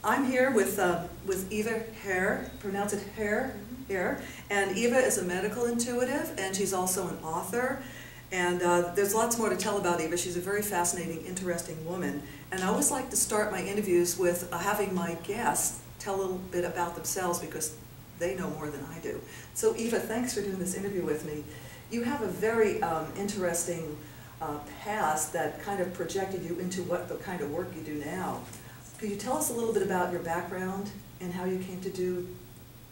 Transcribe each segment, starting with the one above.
I'm here with Eva Herr, pronounce it Herr, Herr, and Eva is a medical intuitive, and she's also an author, and there's lots more to tell about Eva. She's a very fascinating, interesting woman, and I always like to start my interviews with having my guests tell a little bit about themselves because they know more than I do. So Eva, thanks for doing this interview with me. You have a very interesting past that kind of projected you into what the kind of work you do now. Could you tell us a little bit about your background and how you came to do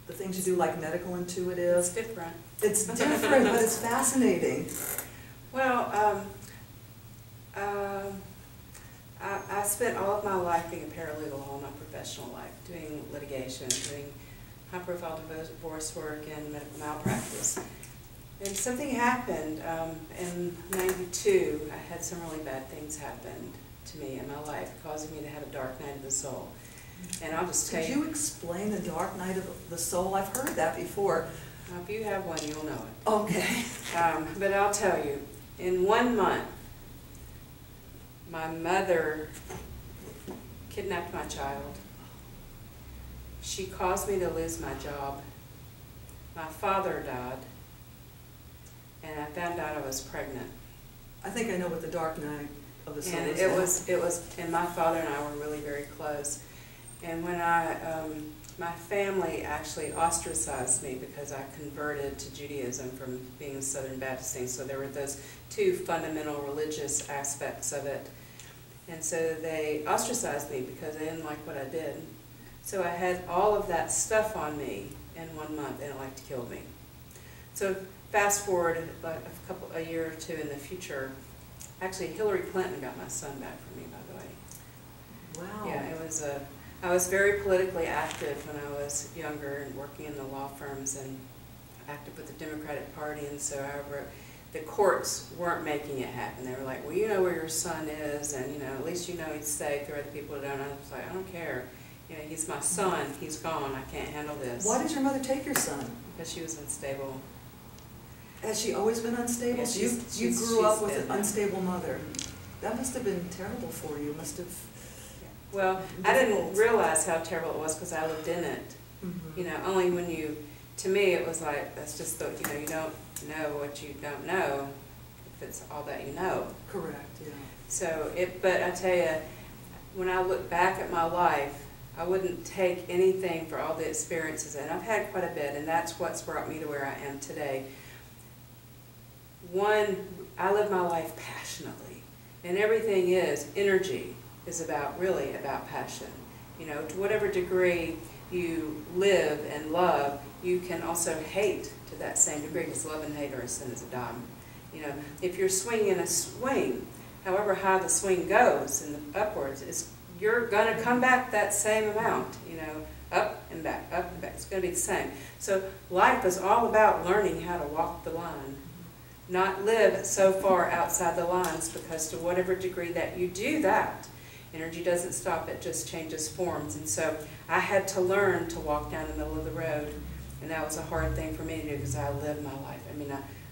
the things you do, like medical intuitive? It's different. It's different, but it's fascinating. Well, I spent all of my life being a paralegal, all my professional life, doing litigation, doing high-profile divorce work and medical malpractice. And something happened in '92. I had some really bad things happen to me in my life, causing me to have a dark night of the soul. And I'll just tell you. Could you explain the dark night of the soul? I've heard that before. If you have one, you'll know it. Okay. But I'll tell you, in 1 month, my mother kidnapped my child. She caused me to lose my job. My father died. And I found out I was pregnant. I think I know what the dark night of the soul and is. it was, and my father and I were really very close. And when my family actually ostracized me because I converted to Judaism from being a Southern Baptist thing. So there were those two fundamental religious aspects of it. And so they ostracized me because they didn't like what I did. So I had all of that stuff on me in 1 month, and it like killed me. So fast forward like a year or two in the future, actually Hillary Clinton got my son back from me, by the way. Wow. Yeah, it was I was very politically active when I was younger and working in the law firms and active with the Democratic Party, and so the courts weren't making it happen. They were like, well, you know where your son is, and at least you know he's safe. There are other people who don't. I was like, I don't care. He's my son. He's gone. I can't handle this. Why did your mother take your son? Because she was unstable. Has she always been unstable? Yeah, you grew up with an unstable mother. That must have been terrible for you. Must have. Well, I didn't realize how terrible it was because I lived in it. Mm-hmm. Only when you, to me, it was like, that's just the, you don't know what you don't know if it's all that you know. Correct, yeah. So, but I tell you, when I look back at my life, I wouldn't take anything for all the experiences, and I've had quite a bit, and that's what's brought me to where I am today. One, I live my life passionately, and everything is energy. Is really about passion. To whatever degree you live and love, you can also hate to that same degree, because love and hate are as sin as a dime. If you're swinging a swing, however high the swing goes and upwards, you're going to come back that same amount, up and back, up and back. It's going to be the same. So life is all about learning how to walk the line, not live so far outside the lines, because to whatever degree that you do that, energy doesn't stop, it just changes forms. And so I had to learn to walk down the middle of the road, and that was a hard thing for me to do because I lived my life.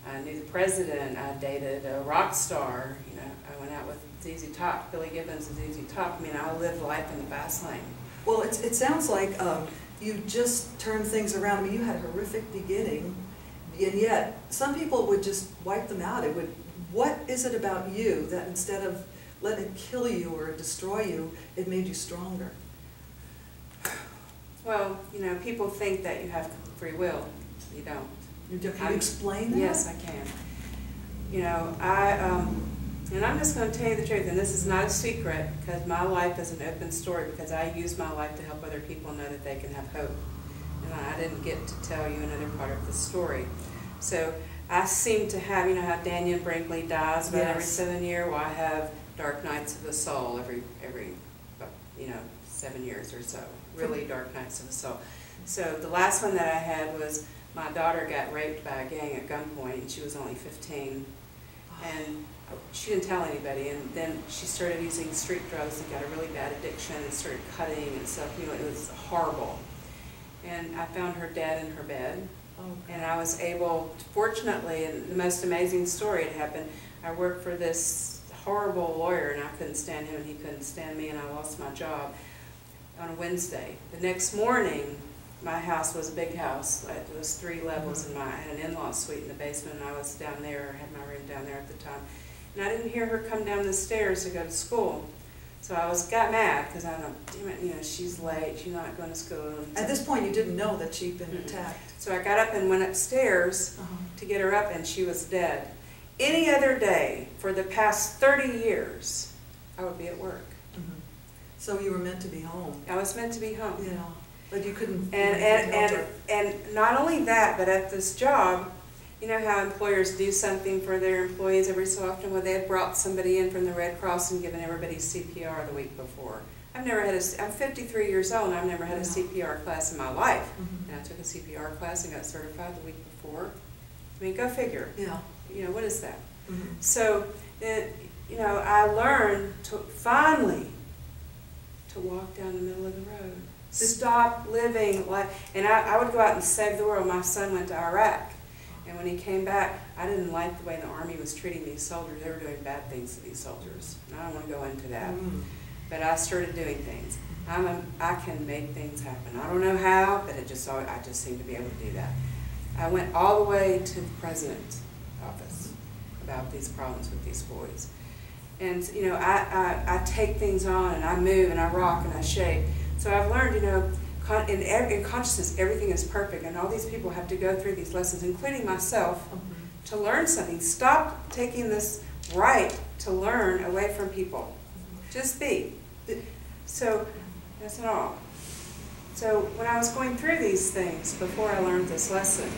I knew the president, I dated a rock star, I went out with ZZ Top, Billy Gibbons and ZZ Top. I lived life in the fast lane. Well, it sounds like you just turned things around. You had a horrific beginning, and yet some people would just wipe them out. What is it about you that instead of let it kill you or destroy you, it made you stronger? Well, people think that you have free will. You don't. Can you explain that? Yes, I can. And I'm just going to tell you the truth, and this is not a secret, because my life is an open story, because I use my life to help other people know that they can have hope. And I didn't get to tell you another part of the story. So I seem to have, how Daniel Brinkley dies about every 7 years. Well, I have dark nights of the soul every 7 years or so. Really dark nights of the soul. So the last one that I had was my daughter got raped by a gang at gunpoint, and she was only 15. And she didn't tell anybody, and then she started using street drugs and got a really bad addiction and started cutting and stuff. It was horrible. And I found her dead in her bed. And I was able, fortunately, and the most amazing story had happened, I worked for this horrible lawyer, and I couldn't stand him and he couldn't stand me, and I lost my job. on a Wednesday. The next morning, my house was a big house. It was 3 levels, and I had an in-law suite in the basement, and I was down there, had my room down there at the time. And I didn't hear her come down the stairs to go to school. So I got mad because I thought, damn it, you know, she's late, she's not going to school. At this point, you didn't know that she'd been attacked. So I got up and went upstairs to get her up, and she was dead. Any other day for the past 30 years, I would be at work. So you were meant to be home. I was meant to be home. Yeah, but you couldn't. And not only that, but at this job, you know how employers do something for their employees every so often? Well, they had brought somebody in from the Red Cross and given everybody CPR the week before. I've never had I'm 53 years old, and I've never had a CPR class in my life. And I took a CPR class and got certified the week before. I mean, go figure. Yeah. You know, what is that? So, you know, I learned to finally to walk down the middle of the road. Stop living like, and I would go out and save the world. My son went to Iraq, and when he came back, I didn't like the way the Army was treating these soldiers. They were doing bad things to these soldiers, and I don't want to go into that. But I started doing things. I can make things happen. I don't know how, but I just seem to be able to do that. I went all the way to the president's office about these problems with these boys. And, you know, I take things on, and I move, and I rock, and I shake. So I've learned, you know, in consciousness, everything is perfect, and all these people have to go through these lessons, including myself, to learn something. Stop taking this right to learn away from people. Just be. So that's not all. So when I was going through these things, before I learned this lesson,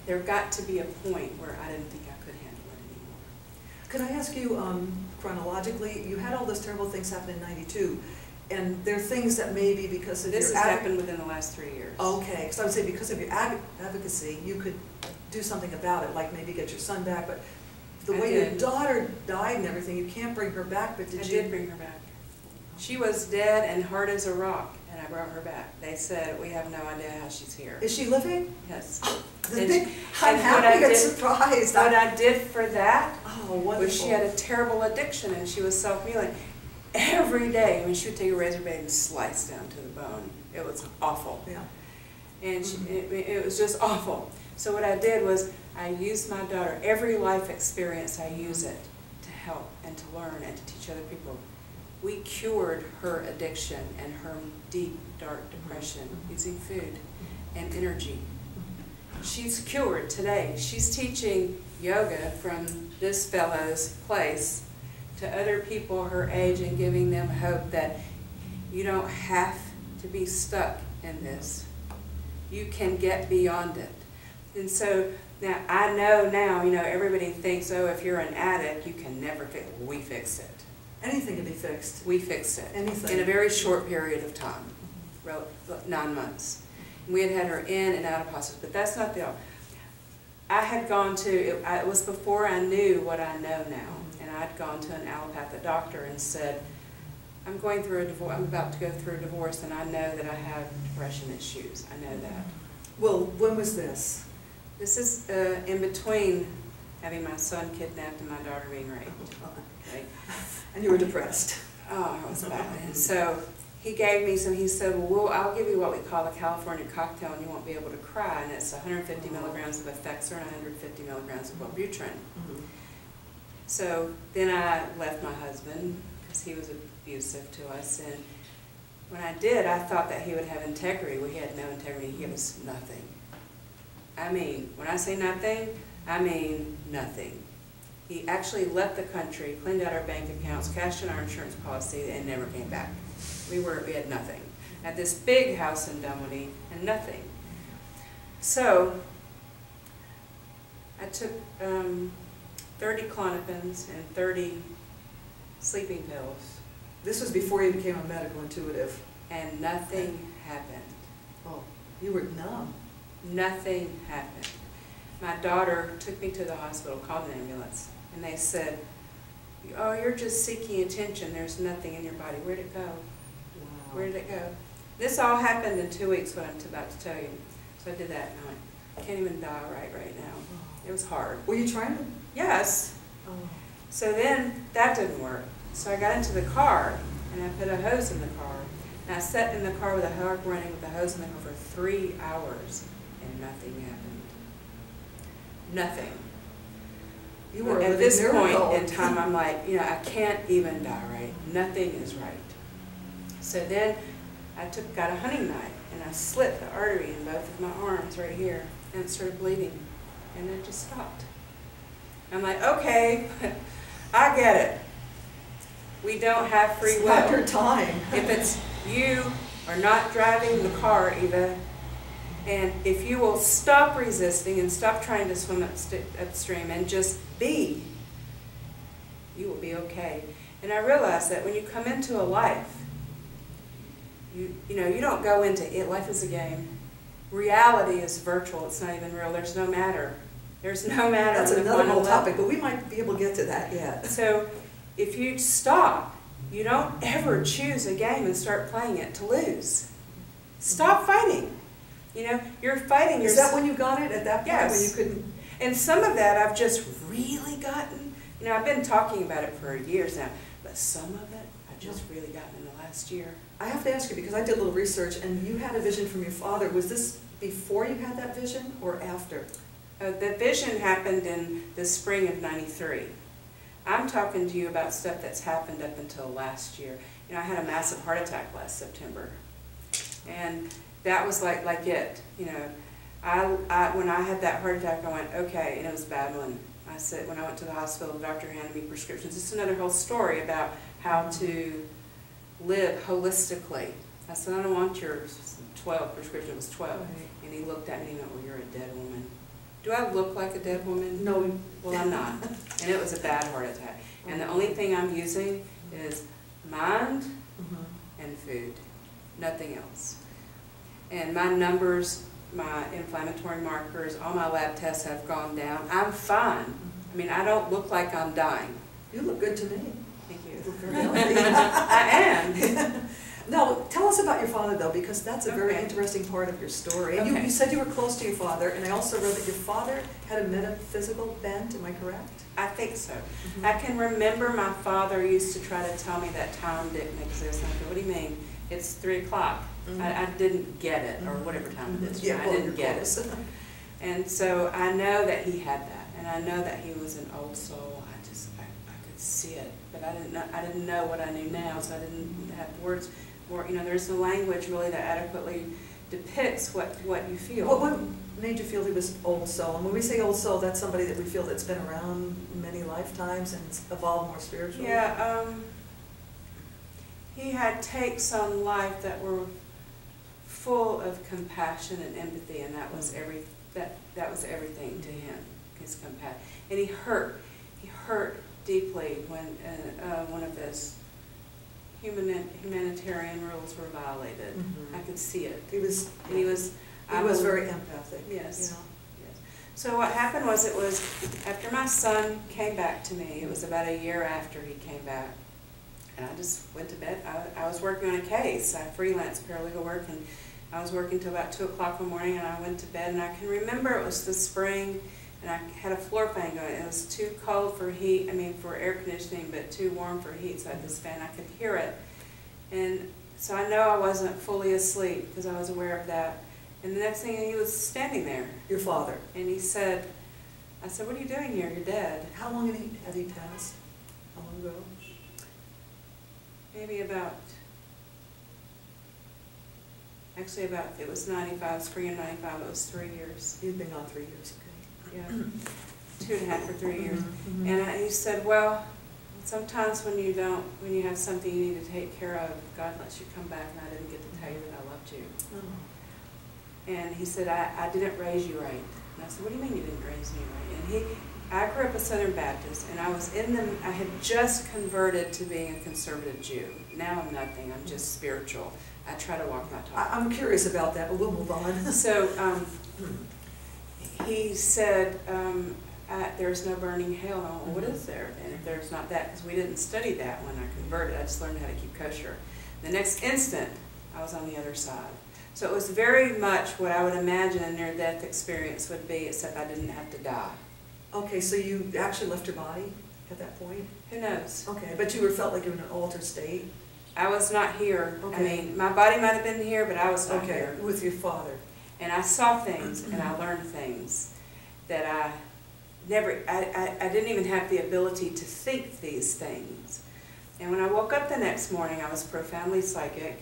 there got to be a point where I didn't think I could handle it anymore. Could I ask you, chronologically, you had all those terrible things happen in '92, and there are things that maybe because of this has happened within the last 3 years. Okay, because I would say because of your advocacy, you could do something about it, like maybe get your son back, but the way your daughter died and everything, you can't bring her back, but did you? I did bring her back. She was dead and hard as a rock, and I brought her back. They said, we have no idea how she's here. Is she living? Yes. I'm happy and surprised. What I did for that was she had a terrible addiction, and she was self-mutilate. Every day, when she would take a razor blade and slice down to the bone, it was awful. Yeah. And it was just awful. So what I did was I used my daughter, every life experience I use it to help and to learn and to teach other people. We cured her addiction and her deep, dark depression using food and energy. She's cured today. She's teaching yoga from this fellow's place to other people her age and giving them hope that you don't have to be stuck in this. You can get beyond it. And so now I know now, you know, everybody thinks, oh, if you're an addict, you can never fix it. We fixed it. Anything can be fixed. We fixed it. Anything. In a very short period of time, 9 months. We had her in and out of hospice, but that's not the all. I had gone to, it was before I knew what I know now, and I'd gone to an allopathic doctor and said, I'm going through a divorce, I'm about to go through a divorce, and I know that I have depression issues. I know that. Well, when was this? This is in between having my son kidnapped and my daughter being raped. Okay. And you were depressed. Oh, it was bad. And so he gave me some, he said, well, I'll give you what we call a California cocktail and you won't be able to cry. And it's 150 milligrams of Effexor and 150 milligrams of Wellbutrin. So then I left my husband because he was abusive to us. And when I did, I thought that he would have integrity. Well, he had no integrity. He was nothing. I mean, when I say nothing, I mean nothing. He actually left the country, cleaned out our bank accounts, cashed in our insurance policy, and never came back. We had nothing. Had this big house in Dunwoody, and nothing. So, I took 30 Klonopins and 30 sleeping pills. This was before you became a medical intuitive. And nothing happened. Oh, you were numb. Nothing happened. My daughter took me to the hospital, called an ambulance, and they said, oh, you're just seeking attention. There's nothing in your body. Where'd it go? Wow. Where did it go? This all happened in 2 weeks, what I'm about to tell you. So I did that, and I went, I can't even die right now. It was hard. Were you trying to? Yes. Oh. So then that didn't work. So I got into the car, and I put a hose in the car, sat in the car with a hose running with the hose in the car for 3 hours, and nothing happened. Nothing. You were at a this miracle. point in time, I'm like, you know, I can't even die right. Nothing is right. So then I got a hunting knife and I slit the artery in both of my arms right here, and it started bleeding, and it just stopped. I'm like, okay, I get it. We don't have free will. It's not your time. If it's you are not driving the car, Eva, and if you will stop resisting and stop trying to swim upstream and just be, you will be okay. And I realized that when you come into a life, you know, you don't go into it. Life is a game. Reality is virtual. It's not even real. There's no matter. There's no matter. That's another whole topic, but we might be able to get to that yet. So if you stop, you don't ever choose a game and start playing it to lose. Stop fighting. You know, you're fighting yourself. Is that when you got it, at that point? Yes. When you couldn't? And some of that I've just really gotten. You know, I've been talking about it for years now, but some of it I've just really gotten in the last year. I have to ask you, because I did a little research, and you had a vision from your father. Was this before you had that vision, or after? The vision happened in the spring of '93. I'm talking to you about stuff that's happened up until last year. You know, I had a massive heart attack last September, and that was like it. You know, when I had that heart attack, I went, okay, and it was a bad one. I said, when I went to the hospital, the doctor handed me prescriptions. It's another whole story about how to live holistically. I said, I don't want your 12 prescription. It was 12. Right. And he looked at me and he went, well, you're a dead woman. Do I look like a dead woman? No. Well, I'm not. And it was a bad heart attack. And the only thing I'm using is mind and food. Nothing else. And my numbers, my inflammatory markers, all my lab tests have gone down. I'm fine. I mean, I don't look like I'm dying. You look good to me. Thank you. You look very healthy. I am. No, tell us about your father, though, because that's a very Okay. interesting part of your story. And Okay. you said you were close to your father, and I also read that your father had a metaphysical bent. Am I correct? I think so. I can remember my father used to try to tell me that time didn't exist. And I go, what do you mean? It's 3 o'clock. I didn't get it, or whatever time it is. Yeah, I well, didn't you're get close. it. And so I know that he had that, and I know that he was an old soul. I could see it, but I didn't know what I knew now, so I didn't have words. Or, you know, there's no language really that adequately depicts what you feel. What made you feel he was old soul? And when we say old soul, that's somebody that we feel that's been around many lifetimes and it's evolved more spiritually. Yeah, he had takes on life that were full of compassion and empathy, and that was that was everything to him. His compassion, and he hurt deeply when one of his humanitarian rules were violated. I could see it. He was very empathic. Yes. You know? Yes. So what happened was, it was after my son came back to me. It was about a year after he came back, and I just went to bed. I was working on a case. I freelance paralegal work, and I was working till about 2 o'clock in the morning, and I went to bed. And I can remember it was the spring, and I had a floor fan going. It was too cold for for air conditioning, but too warm for heat, so I had this fan. I could hear it. And so I know I wasn't fully asleep because I was aware of that. And the next thing, he was standing there. Your father. And he said, I said, what are you doing here? You're dead. How long had he passed? How long ago? Maybe it was 95, spring of 95, it was 3 years. You'd been gone 3 years, okay. Yeah, 2.5 or 3 years. And he said, well, sometimes when you have something you need to take care of, God lets you come back, and I didn't get to tell you that I loved you. And he said, I didn't raise you right. And I said, what do you mean you didn't raise me right? And I grew up a Southern Baptist, and I had just converted to being a conservative Jew. Now I'm nothing, I'm just spiritual. I try to walk my talk. I'm curious about that, but we'll move on. So he said, there's no burning hell. And I went, well, what is there? And if there's not that, because we didn't study that when I converted, I just learned how to keep kosher. The next instant, I was on the other side. So it was very much what I would imagine a near-death experience would be, except I didn't have to die. Okay, so you actually left your body at that point? Who knows? Okay, but you felt like you were in an altered state? I was not here. Okay. I mean, my body might have been here, but I was not Okay, here. with your father. And I saw things and I learned things that I didn't even have the ability to think these things. And when I woke up the next morning, I was profoundly psychic.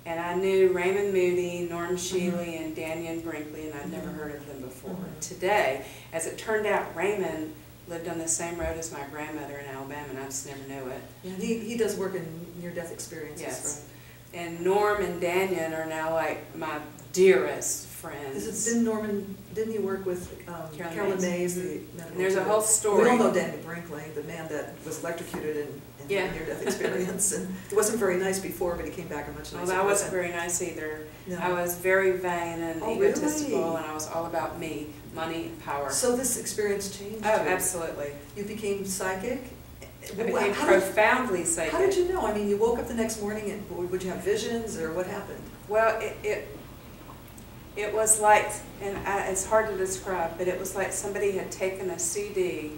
And I knew Raymond Moody, Norm Shealy, and Daniel Brinkley, and I'd never heard of them before. Today, as it turned out, Raymond lived on the same road as my grandmother in Alabama, and I just never knew it. Yeah, he does work in near-death experiences. Yes. Right? And Norm and Daniel are now like my dearest friends. Didn't he work with Carolyn Mays, the medical And there's a whole story. We all know Daniel Brinkley, the man that was electrocuted in Yeah. near-death experience. And it wasn't very nice before, but he came back a much nicer Well, I wasn't very nice either. No. I was very vain and egotistical, really? and I was all about me, money, and power. So this experience changed Oh, you. absolutely. You became psychic? I became profoundly psychic. How did you know? I mean, you woke up the next morning and would you have visions, or what happened? Well, it was like, and it's hard to describe, but it was like somebody had taken a CD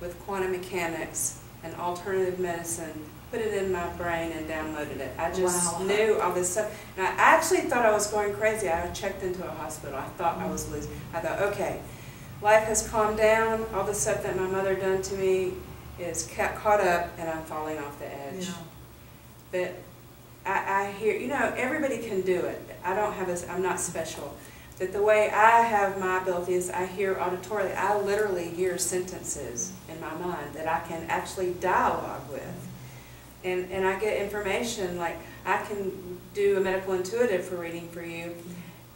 with quantum mechanics and alternative medicine, put it in my brain and downloaded it. I just knew all this stuff. And I actually thought I was going crazy. I checked into a hospital. I thought I was losing. I thought, okay, life has calmed down. All the stuff that my mother done to me is caught up, and I'm falling off the edge. Yeah. But I hear, you know, everybody can do it. I'm not special. But the way I have my ability is I hear auditorily. I literally hear sentences in my mind that I can actually dialogue with. And I get information, like I can do a medical intuitive for reading for you.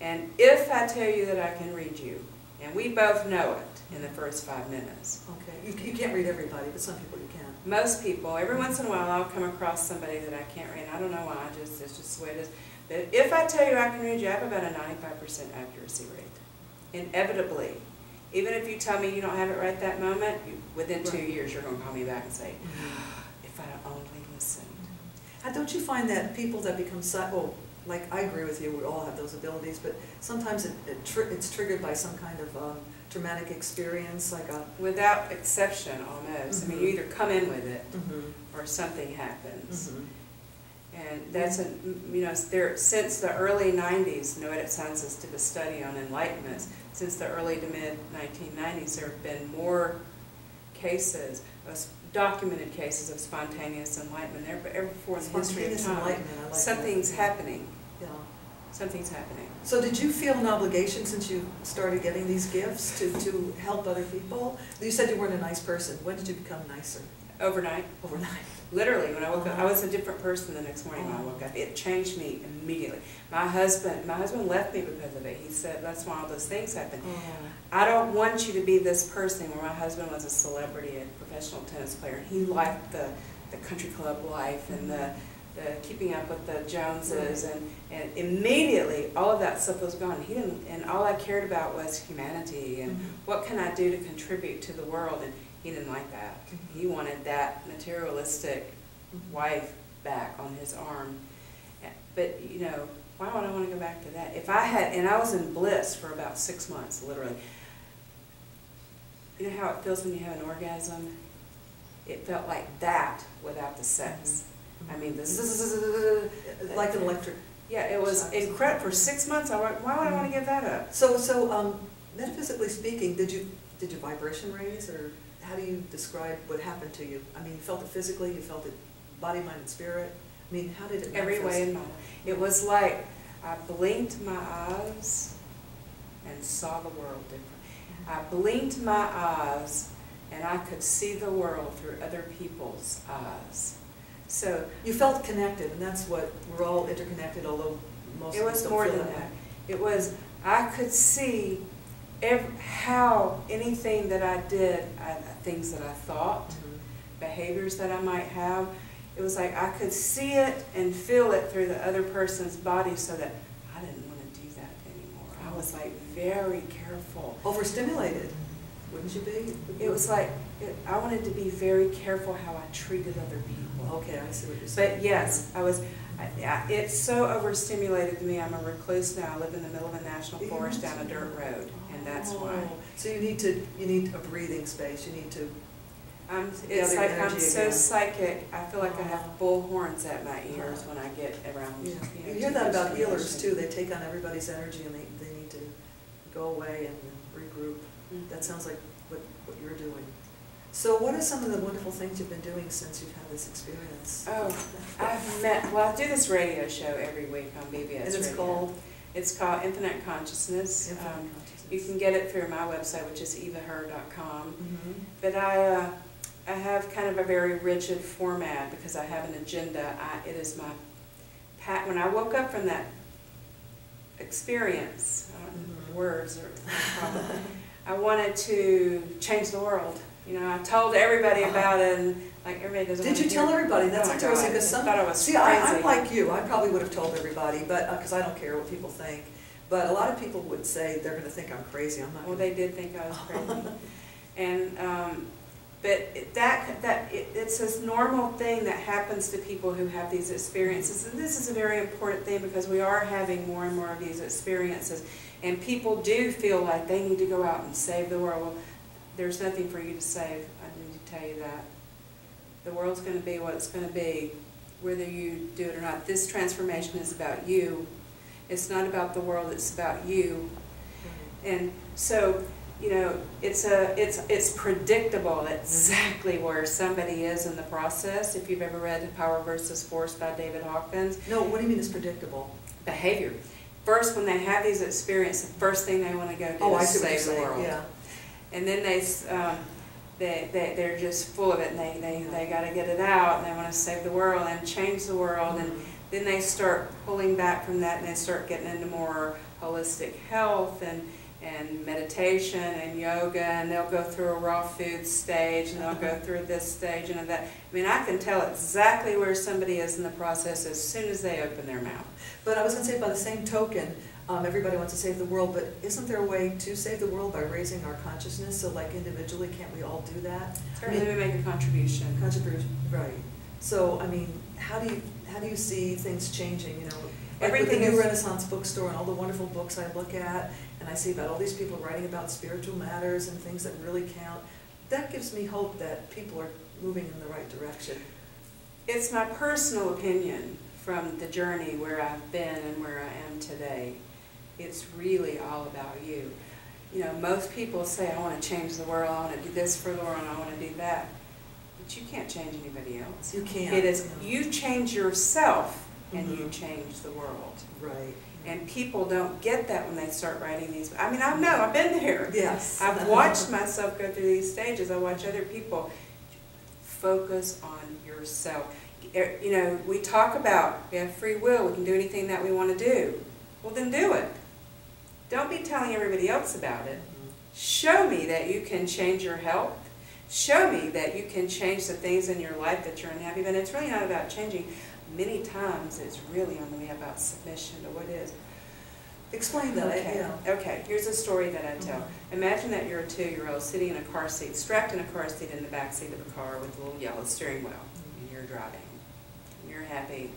And if I tell you that I can read you, and we both know it in the first 5 minutes. Okay, you can't read everybody, but some people you can. Most people, every once in a while I'll come across somebody that I can't read. I don't know why, it's just the way it is. But if I tell you I can read you, I have about a 95% accuracy rate. Inevitably. Even if you tell me you don't have it right that moment, within 2 years you're going to call me back and say, if I only listened. Don't you find that people that become well, like I agree with you, we all have those abilities, but sometimes it's triggered by some kind of traumatic experience, like a... Without exception, almost. I mean, you either come in with it, or something happens. And that's, since the early 90s, Noetic Sciences did a study on enlightenment. Since the early to mid-1990s, there have been more cases, documented cases of spontaneous enlightenment. Ever before in the history of time, something's happening. Yeah. Something's happening. So did you feel an obligation since you started getting these gifts to help other people? You said you weren't a nice person. When did you become nicer? Overnight. Overnight. Literally, when I woke up, I was a different person the next morning when I woke up. It changed me immediately. My husband left me because of it. He said, that's why all those things happen. I don't want you to be this person. Where my husband was a celebrity, a professional tennis player. He liked the country club life and the keeping up with the Joneses, and immediately all of that stuff was gone. He didn't, and all I cared about was humanity and what can I do to contribute to the world. And he didn't like that. He wanted that materialistic wife back on his arm. But, you know, why would I want to go back to that? If I had, and I was in bliss for about 6 months, literally. You know how it feels when you have an orgasm? It felt like that without the sex. I mean, like an electric... Yeah, it was incredible. For 6 months, I went, why would I want to give that up? So metaphysically speaking, did you vibration raise, or how do you describe what happened to you? I mean, you felt it physically, you felt it body, mind, and spirit. I mean, how did it manifest? Every way in my life. It was like I blinked my eyes and saw the world different. I blinked my eyes and I could see the world through other people's eyes. So you felt connected, and that's what we're all interconnected, although most of us don't feel that. It was more than that. It was, I could see how anything that I did, things that I thought, behaviors that I might have, it was like I could see it and feel it through the other person's body, so that I didn't want to do that anymore. I was like very careful. Overstimulated, wouldn't you be? It was like, I wanted to be very careful how I treated other people. Okay, I see what you're saying. But yes, it's so overstimulated me. I'm a recluse now. I live in the middle of a national forest down a dirt road, and that's why. So you need a breathing space. You need to It's like I'm so again. psychic. I feel like I have bull horns at my ears when I get around. Yeah. You know, You hear that about healers stimulation. too. They take on everybody's energy and they need to go away and regroup. That sounds like what you're doing. So what are some of the wonderful things you've been doing since you've had this experience? Oh, I do this radio show every week on BBS And it's Radio. called? It's called Infinite Consciousness. Infinite Consciousness. You can get it through my website, which is evaher.com. Mm-hmm. But I have kind of a very rigid format because I have an agenda. It is my when I woke up from that experience, words are no problem. I wanted to change the world. You know, I told everybody about it, and like everybody doesn't. Did you tell everybody? That's interesting because some. Thought I was see, crazy. I'm like you. I probably would have told everybody, but because I don't care what people think. But a lot of people would say they're going to think I'm crazy. I'm not. Well, they did think I was crazy, and but it's this normal thing that happens to people who have these experiences, and this is a very important thing because we are having more and more of these experiences, and people do feel like they need to go out and save the world. Well, there's nothing for you to save. I need to tell you that. The world's going to be what it's going to be, whether you do it or not. This transformation is about you. It's not about the world, it's about you. And so, you know, it's predictable exactly where somebody is in the process. If you've ever read Power versus Force by David Hawkins. No, what do you mean it's predictable? Behavior. First, when they have these experiences, the first thing they want to go do is save the world. Yeah. And then they're just full of it, and they got to get it out, and they want to save the world and change the world, and then they start pulling back from that, and they start getting into more holistic health and meditation and yoga, and they'll go through a raw food stage, and they'll go through this stage and that. I mean, I can tell exactly where somebody is in the process as soon as they open their mouth. But I was going to say, by the same token, everybody wants to save the world, but isn't there a way to save the world by raising our consciousness? So, like, individually, can't we all do that? Certainly, we make a contribution. Right. So, I mean, how do you see things changing? You know, like everything with the new is Renaissance bookstore and all the wonderful books I look at, and I see about all these people writing about spiritual matters and things that really count. That gives me hope that people are moving in the right direction. It's my personal opinion from the journey where I've been and where I am today. It's really all about you. You know, most people say, I want to change the world, I want to do this for the world, I want to do that. But you can't change anybody else. You can't. It is, you change yourself and you change the world. Right. And people don't get that when they start writing these. I mean, I know, I've been there. Yes. I've watched myself go through these stages. I watch other people. Focus on yourself. You know, we talk about we have free will, we can do anything that we want to do. Well, then do it. Don't be telling everybody else about it. Show me that you can change your health. Show me that you can change the things in your life that you're unhappy about. And it's really not about changing. Many times it's really only about submission to what is. Explain that. Okay. Yeah. Okay, here's a story that I tell. Imagine that you're a 2-year-old sitting in a car seat, strapped in a car seat in the back seat of a car with a little yellow steering wheel, and you're driving. And you're happy.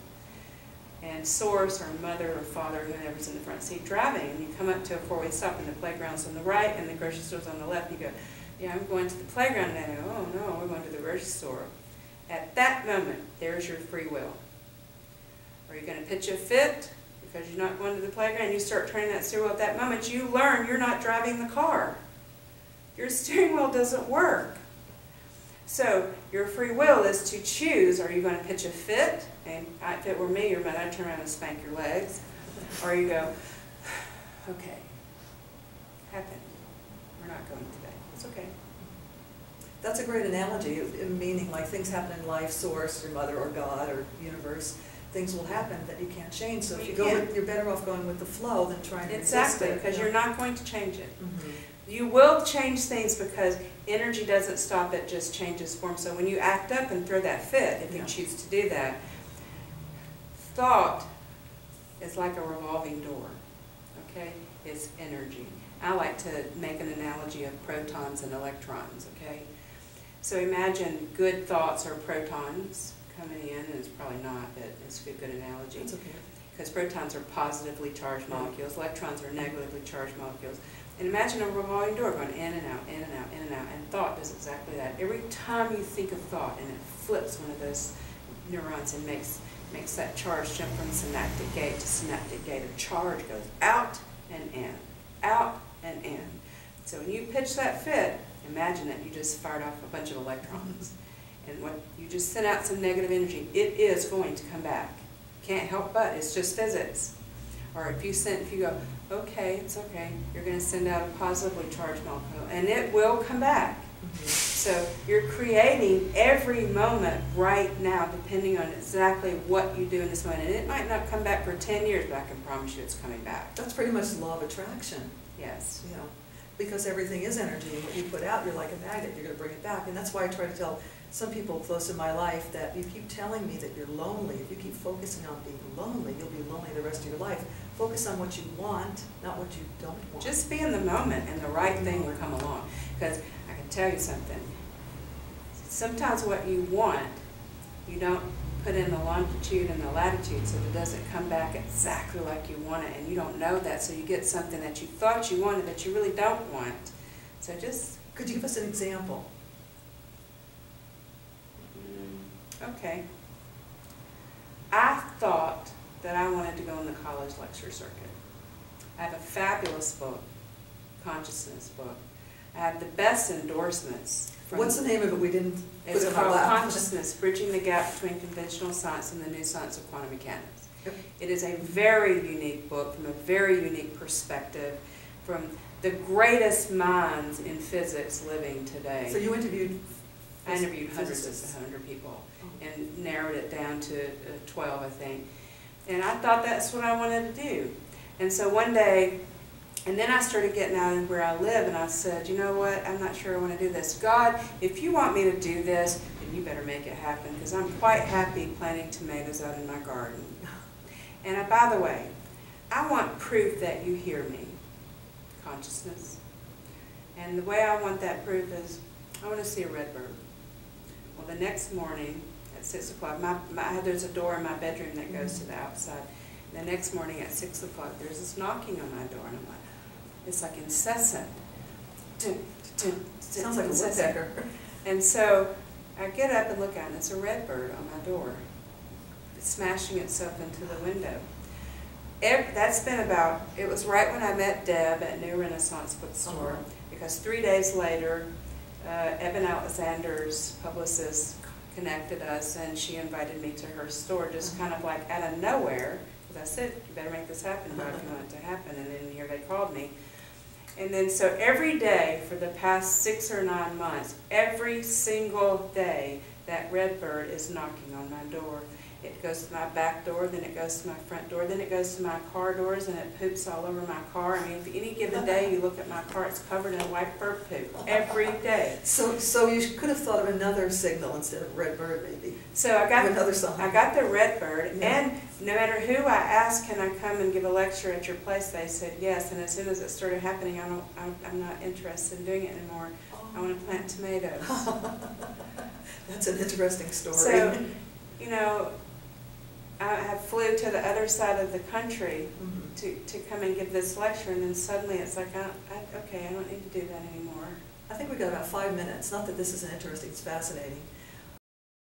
And Source, or mother or father, whoever's in the front seat driving, and you come up to a 4-way stop, and the playground's on the right, and the grocery store's on the left. You go, yeah, I'm going to the playground. And they go, oh no, we're going to the grocery store. At that moment, there's your free will. Are you going to pitch a fit because you're not going to the playground? You start turning that steering wheel. At that moment, you learn you're not driving the car. Your steering wheel doesn't work. So your free will is to choose, are you going to pitch a fit? And if it were me, your mother, I'd turn around and spank your legs. Or you go, okay, happen. We're not going today. It's okay. That's a great analogy, meaning like things happen in life, Source, your mother or God or universe, things will happen that you can't change. So if you go with, you're better off going with the flow than trying to resist it. Exactly, because you're not going to change it. Mm-hmm. You will change things because energy doesn't stop, it just changes form. So when you act up and throw that fit, if you choose to do that, thought is like a revolving door, okay? It's energy. I like to make an analogy of protons and electrons, okay? So imagine good thoughts are protons coming in, and it's probably not, but it's a good analogy. It's okay. Because protons are positively charged molecules, electrons are negatively charged molecules. And imagine a revolving door going in and out, in and out, in and out, and thought does exactly that. Every time you think of thought, and it flips one of those neurons and makes that charge jump from synaptic gate to synaptic gate. A charge goes out and in, out and in. So when you pitch that fit, imagine that you just fired off a bunch of electrons. And when you just sent out some negative energy, it is going to come back. Can't help but, it's just physics. Or if you go, okay, it's okay, you're going to send out a positively charged molecule, and it will come back. So you're creating every moment right now, depending on exactly what you do in this moment. And it might not come back for 10 years, but I can promise you it's coming back. That's pretty much the law of attraction. Yes. You know, because everything is energy. What you put out, you're like a magnet, you're going to bring it back. And that's why I try to tell some people close in my life that you keep telling me that you're lonely. If you keep focusing on being lonely, you'll be lonely the rest of your life. Focus on what you want, not what you don't want. Just be in the moment and the right thing will come along. Because I can tell you something. Sometimes what you want, you don't put in the longitude and the latitude, so it doesn't come back exactly like you want it, and you don't know that, so you get something that you thought you wanted that you really don't want. So just... Could you give us an example? Okay. I thought that I wanted to go on the college lecture circuit. I have a fabulous book, consciousness book. I have the best endorsements. What's the name of it? We didn't put It's it called out loud. Consciousness, Bridging the Gap Between Conventional Science and the New Science of Quantum Mechanics. Yep. It is a very unique book from a very unique perspective from the greatest minds in physics living today. So you interviewed... I interviewed hundreds of 100 people and narrowed it down to 12, I think. And I thought that's what I wanted to do. And so one day, and then I started getting out of where I live, and I said, you know what, I'm not sure I want to do this. God, if you want me to do this, then you better make it happen, because I'm quite happy planting tomatoes out in my garden. And by the way, I want proof that you hear me, consciousness. And the way I want that proof is, I want to see a red bird. Well, the next morning at 6 o'clock, there's a door in my bedroom that goes to the outside. And the next morning at 6 o'clock, there's this knocking on my door, and I'm like, it's like incessant. Sounds like a woodpecker. And so I get up and look out, and it's a red bird on my door. It's smashing itself into the window. That's been about, it was right when I met Deb at New Renaissance Bookstore, because 3 days later, Evan Alexander's publicist connected us, and she invited me to her store, just kind of like out of nowhere, because I said, you better make this happen if you want it to happen, and then here they called me. And then so every day for the past 6 or 9 months, every single day, that red bird is knocking on my door. It goes to my back door, then it goes to my front door, then it goes to my car doors, and it poops all over my car. I mean, if any given day you look at my car, it's covered in white bird poop every day. So you could have thought of another signal instead of red bird, maybe. So I got another song. I got the red bird, yeah. And no matter who I asked, can I come and give a lecture at your place, they said yes. And as soon as it started happening, I'm not interested in doing it anymore. Oh. I want to plant tomatoes. That's an interesting story. So, you know, I flew to the other side of the country to come and give this lecture, and then suddenly it's like, okay, I don't need to do that anymore. I think we've got about 5 minutes. Not that this isn't interesting, it's fascinating.